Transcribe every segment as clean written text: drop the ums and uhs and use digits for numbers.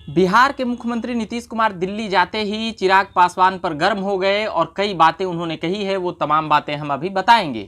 बिहार के मुख्यमंत्री नीतीश कुमार दिल्ली जाते ही चिराग पासवान पर गर्म हो गए और कई बातें उन्होंने कही है। वो तमाम बातें हम अभी बताएंगे।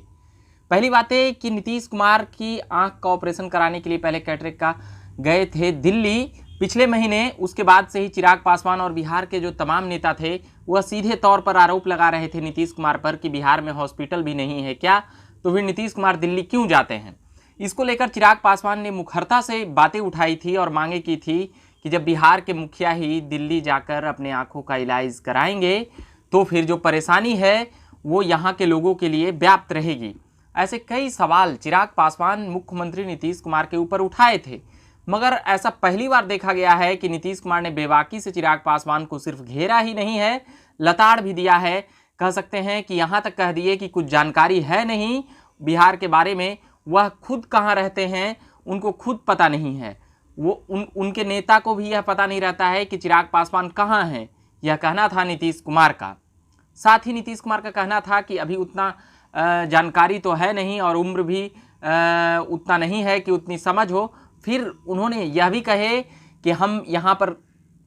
पहली बात है कि नीतीश कुमार की आंख का ऑपरेशन कराने के लिए पहले कैटरेक्ट का गए थे दिल्ली पिछले महीने। उसके बाद से ही चिराग पासवान और बिहार के जो तमाम नेता थे वह सीधे तौर पर आरोप लगा रहे थे नीतीश कुमार पर कि बिहार में हॉस्पिटल भी नहीं है क्या, तो फिर नीतीश कुमार दिल्ली क्यों जाते हैं। इसको लेकर चिराग पासवान ने मुखरता से बातें उठाई थी और मांगे की थी कि जब बिहार के मुखिया ही दिल्ली जाकर अपने आंखों का इलाज कराएंगे तो फिर जो परेशानी है वो यहाँ के लोगों के लिए व्याप्त रहेगी। ऐसे कई सवाल चिराग पासवान मुख्यमंत्री नीतीश कुमार के ऊपर उठाए थे, मगर ऐसा पहली बार देखा गया है कि नीतीश कुमार ने बेबाकी से चिराग पासवान को सिर्फ घेरा ही नहीं है, लताड़ भी दिया है। कह सकते हैं कि यहाँ तक कह दिए कि कुछ जानकारी है नहीं बिहार के बारे में, वह खुद कहाँ रहते हैं उनको खुद पता नहीं है। वो उनके नेता को भी यह पता नहीं रहता है कि चिराग पासवान कहाँ हैं। यह कहना था नीतीश कुमार का। साथ ही नीतीश कुमार का कहना था कि अभी उतना जानकारी तो है नहीं और उम्र भी उतना नहीं है कि उतनी समझ हो। फिर उन्होंने यह भी कहे कि हम यहाँ पर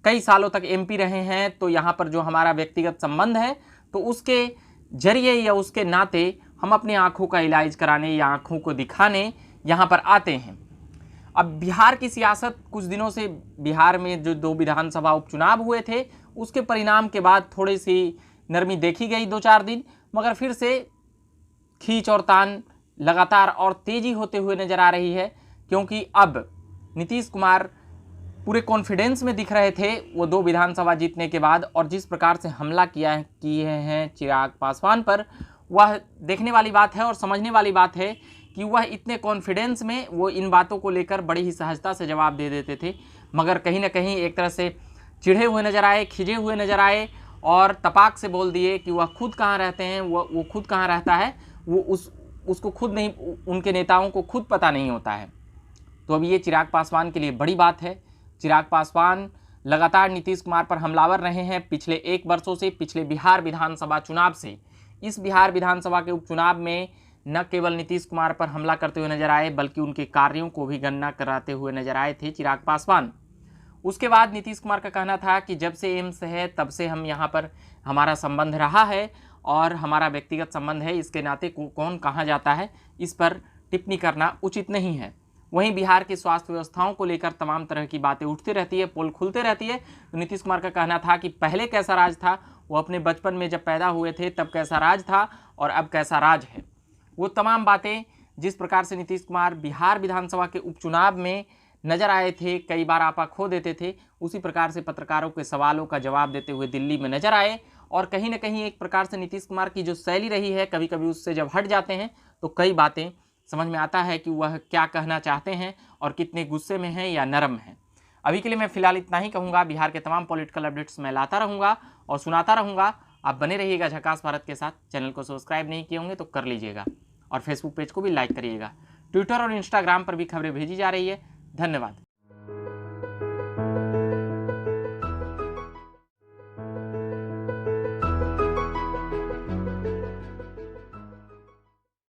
कई सालों तक एमपी रहे हैं, तो यहाँ पर जो हमारा व्यक्तिगत संबंध है तो उसके जरिए या उसके नाते हम अपनी आँखों का इलाज कराने या आँखों को दिखाने यहाँ पर आते हैं। अब बिहार की सियासत कुछ दिनों से, बिहार में जो 2 विधानसभा उपचुनाव हुए थे उसके परिणाम के बाद थोड़ी सी नरमी देखी गई 2-4 दिन, मगर फिर से खींच और तान लगातार और तेजी होते हुए नजर आ रही है। क्योंकि अब नीतीश कुमार पूरे कॉन्फिडेंस में दिख रहे थे वो 2 विधानसभा जीतने के बाद, और जिस प्रकार से हमला किए हैं चिराग पासवान पर, वह देखने वाली बात है और समझने वाली बात है कि वह इतने कॉन्फिडेंस में वो इन बातों को लेकर बड़ी ही सहजता से जवाब दे देते थे, मगर कहीं ना कहीं एक तरह से चिढ़े हुए नजर आए, खिजे हुए नजर आए और तपाक से बोल दिए कि वह खुद कहाँ रहते हैं, वो खुद कहाँ रहता है, वो उसको खुद नहीं, उनके नेताओं को खुद पता नहीं होता है। तो अब ये चिराग पासवान के लिए बड़ी बात है। चिराग पासवान लगातार नीतीश कुमार पर हमलावर रहे हैं पिछले 1 वर्षों से, पिछले बिहार विधानसभा चुनाव से। इस बिहार विधानसभा के उपचुनाव में न केवल नीतीश कुमार पर हमला करते हुए नजर आए बल्कि उनके कार्यों को भी गणना कराते हुए नजर आए थे चिराग पासवान। उसके बाद नीतीश कुमार का कहना था कि जब से एम्स है तब से हम यहाँ पर हमारा संबंध रहा है और हमारा व्यक्तिगत संबंध है, इसके नाते कौन कहाँ जाता है इस पर टिप्पणी करना उचित नहीं है। वहीं बिहार की स्वास्थ्य व्यवस्थाओं को लेकर तमाम तरह की बातें उठती रहती है, पोल खुलते रहती है। तो नीतीश कुमार का कहना था कि पहले कैसा राज था, वो अपने बचपन में जब पैदा हुए थे तब कैसा राज था और अब कैसा राज है। वो तमाम बातें जिस प्रकार से नीतीश कुमार बिहार विधानसभा के उपचुनाव में नजर आए थे, कई बार आपा खो देते थे, उसी प्रकार से पत्रकारों के सवालों का जवाब देते हुए दिल्ली में नजर आए। और कहीं ना कहीं एक प्रकार से नीतीश कुमार की जो शैली रही है, कभी कभी उससे जब हट जाते हैं तो कई बातें समझ में आता है कि वह क्या कहना चाहते हैं और कितने गुस्से में हैं या नरम हैं। अभी के लिए मैं फिलहाल इतना ही कहूँगा। बिहार के तमाम पॉलिटिकल अपडेट्स मैं लाता रहूँगा और सुनाता रहूँगा। आप बने रहिएगा झकास भारत के साथ। चैनल को सब्सक्राइब नहीं किए होंगे तो कर लीजिएगा और फेसबुक पेज को भी लाइक करिएगा। ट्विटर और इंस्टाग्राम पर भी खबरें भेजी जा रही है। धन्यवाद।